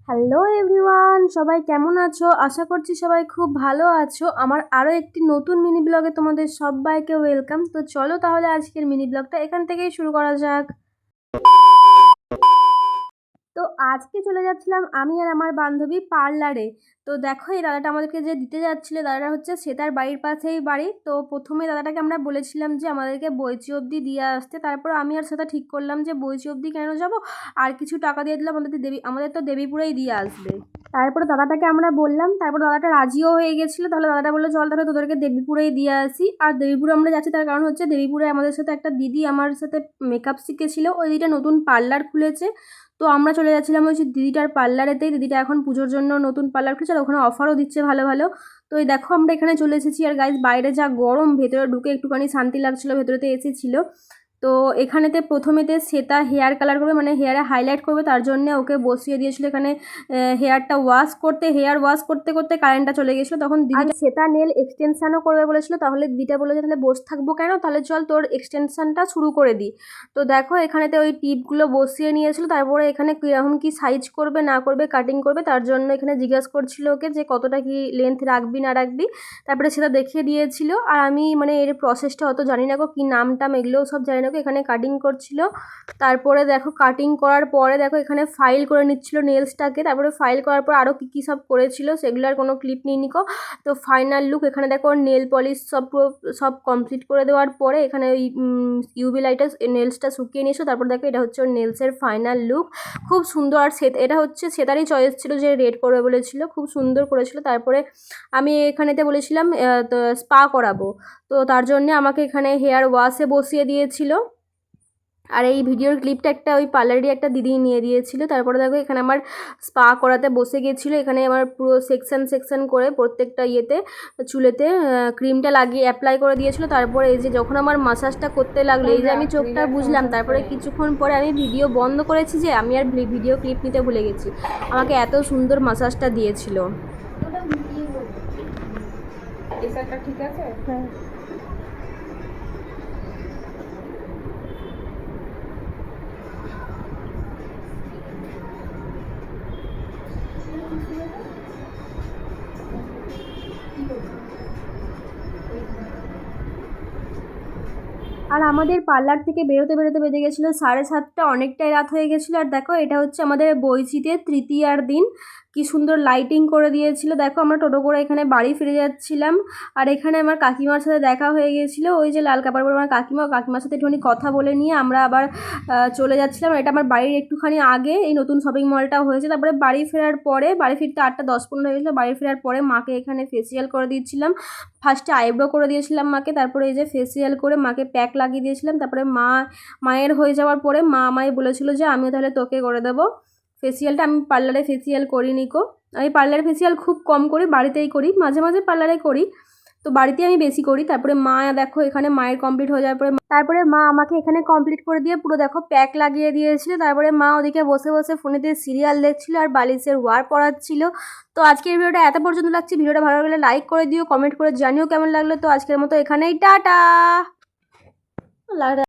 Hello everyone, সবাই কেমন আছো? আশা করছি সবাই খুব ভালো আছো। আমার আরও একটি নতুন মিনি ব্লগে তোমাদের সবাইকে ওয়েলকাম। তো চলো তাহলে আজকের মিনি ব্লগটা এখান থেকেই শুরু করা যাক। তো আজকে চলে যাচ্ছিলাম আমি আর আমার বান্ধবী পার্লারে। তো দেখো এই দাদাটা আমাদেরকে যে দিতে যাচ্ছিলো, দাদাটা হচ্ছে শ্বেতার বাড়ির পাশেই বাড়ি। তো প্রথমে দাদাটাকে আমরা বলেছিলাম যে আমাদেরকে বইচি অবধি দিয়ে আসতে। তারপর আমি আর শ্বেতা ঠিক করলাম যে বইচি অবধি কেন যাব, আর কিছু টাকা দিয়ে দিলাম, আমাদের তো দেবীপুরেই দিয়ে আসবে। তারপরে দাদাটাকে আমরা বললাম, তারপর দাদাটা রাজিও হয়ে গেছিলো। তাহলে দাদাটা বললো চল তাহলে তোদেরকে দেবীপুরেই দিয়ে আসি। আর দেবীপুরে আমরা যাচ্ছি তার কারণ হচ্ছে দেবীপুরে আমাদের সাথে একটা দিদি আমার সাথে মেকআপ শিখেছিল, ওই দিদিটা নতুন পার্লার খুলেছে। তো আমরা চলে যাচ্ছিলাম ওই দিদিটার পার্লারেতেই। দিদিটা এখন পুজোর জন্য নতুন পার্লার খুলেছে আর ওখানে অফারও দিচ্ছে ভালো ভালো। তো এই দেখো আমরা এখানে চলে এসেছি। আর গাইজ বাইরে যা গরম, ভেতরে ঢুকে একটুখানি শান্তি লাগছিলো, ভেতরেতে এসি ছিল। তো এখানেতে প্রথমেতে শ্বেতা হেয়ার কালার করবে, মানে হেয়ারে হাইলাইট করবে, তার জন্য ওকে বসিয়ে দিয়েছিল এখানে হেয়ারটা ওয়াশ করতে। হেয়ার ওয়াশ করতে করতে কারেন্টটা চলে গেছিলো, তখন দিদি শ্বেতা নেল এক্সটেনশানও করবে বলেছিল। তাহলে দিদিটা বলে যে তাহলে বসে থাকবো কেন, তাহলে চল তোর এক্সটেনশানটা শুরু করে দিই। তো দেখো এখানেতে ওই টিপগুলো বসিয়ে নিয়েছিল। তারপরে এখানে কীরকম কী সাইজ করবে না করবে, কাটিং করবে, তার জন্য এখানে জিজ্ঞাসা করছিল ওকে যে কতটা কি লেন্থ রাখবি না রাখবি। তারপরে সেটা দেখিয়ে দিয়েছিল। আর আমি মানে এর প্রসেসটা অত জানি না গো, কী নাম টাম এগুলোও সব জানি না গো। এখানে কাটিং করছিল। তারপরে দেখো কাটিং করার পরে দেখো এখানে ফাইল করে নিচ্ছিল নেলসটাকে। তারপরে ফাইল করার পর আরও কী কী সব করেছিল সেগুলো আর কোনো ক্লিপ নিয়ে নিকো। তো ফাইনাল লুক এখানে দেখো নেল পলিশ সব কমপ্লিট করে দেওয়ার পরে এখানে ওই ইউভি লাইটে নেলসটা শুকিয়ে নিয়েছিল। তারপর দেখো এটা হচ্ছে ওর নেলসের ফাইনাল লুক, খুব সুন্দর। আর এটা হচ্ছে সেটারই চয়েস ছিল যে রেড করবে বলেছিল, খুব সুন্দর করেছিল। তারপরে আমি এখানেতে বলেছিলাম তো স্পা করাবো, তো তার জন্যে আমাকে এখানে হেয়ার ওয়াশে বসিয়ে দিয়েছিল। আর এই ভিডিওর ক্লিপটা একটা ওই পার্লারেরই একটা দিদি নিয়ে দিয়েছিল। তারপরে দেখো এখানে আমার স্পা করাতে বসে গিয়েছিলো। এখানে আমার পুরো সেকশন করে প্রত্যেকটা ইয়েতে চুলেতে ক্রিমটা লাগিয়ে অ্যাপ্লাই করে দিয়েছিল। তারপরে এই যে যখন আমার মাসাজটা করতে লাগলো, এই যে আমি চোখটা বুঝলাম, তারপরে কিছুক্ষণ পরে আমি ভিডিও বন্ধ করেছি, যে আমি আর ভিডিও ক্লিপ নিতে ভুলে গেছি। আমাকে এত সুন্দর মাসাজটা দিয়েছিল। ঠিক আছে, হ্যাঁ। আর আমাদের পার্লার থেকে বেরোতে বেরোতে বেজে গেছিলো 7:30, অনেকটাই রাত হয়ে গেছিলো। আর দেখো এটা হচ্ছে আমাদের বইচিতে তৃতীয়ার দিন, কি সুন্দর লাইটিং করে দিয়েছিল। দেখো আমরা টোটো করে এখানে বাড়ি ফিরে যাচ্ছিলাম। আর এখানে আমার কাকিমার সাথে দেখা হয়ে গেছিলো, ওই যে লাল কাপড় পরে আমার কাকিমার সাথে একটুখানি কথা বলে নিয়ে আমরা আবার চলে যাচ্ছিলাম। এটা আমার বাড়ির একটুখানি আগে এই নতুন শপিং মলটাও হয়েছে। তারপরে বাড়ি ফেরার পরে, বাড়ি ফিরতে 8:10-15 হয়ে গেছিলো। বাড়ি ফেরার পরে মাকে এখানে ফেসিয়াল করে দিচ্ছিলাম। ফার্স্টে আইব্রো করে দিয়েছিলাম মাকে, তারপরে এই যে ফেসিয়াল করে মাকে প্যাক লাগিয়ে দিয়েছিলাম। তারপরে মায়ের হয়ে যাওয়ার পরে মা আমায় বলেছিল যে আমিও তাহলে তোকে করে দেবো ফেসিয়ালটা। আমি পার্লারে ফেসিয়াল করিনি কো, আমি পার্লারে ফেসিয়াল খুব কম করি, বাড়িতেই করি, মাঝে মাঝে পার্লারে করি, তো বাড়িতে আমি বেশি করি। তারপরে মা দেখো এখানে মায়ের কমপ্লিট হয়ে যাওয়ার পরে তারপরে মা আমাকে এখানে কমপ্লিট করে দিয়ে পুরো দেখো প্যাক লাগিয়ে দিয়েছিল। তারপরে মা ওদিকে বসে বসে ফোনেতে সিরিয়াল দেখছিল আর বালিশের ওয়ার পড়াচ্ছিল। তো আজকের ভিডিওটা এত পর্যন্ত লাগছে। ভিডিওটা ভালো লাগলে লাইক করে দিও, কমেন্ট করে জানিও কেমন লাগলো। তো আজকের মতো এখানেই টাটা।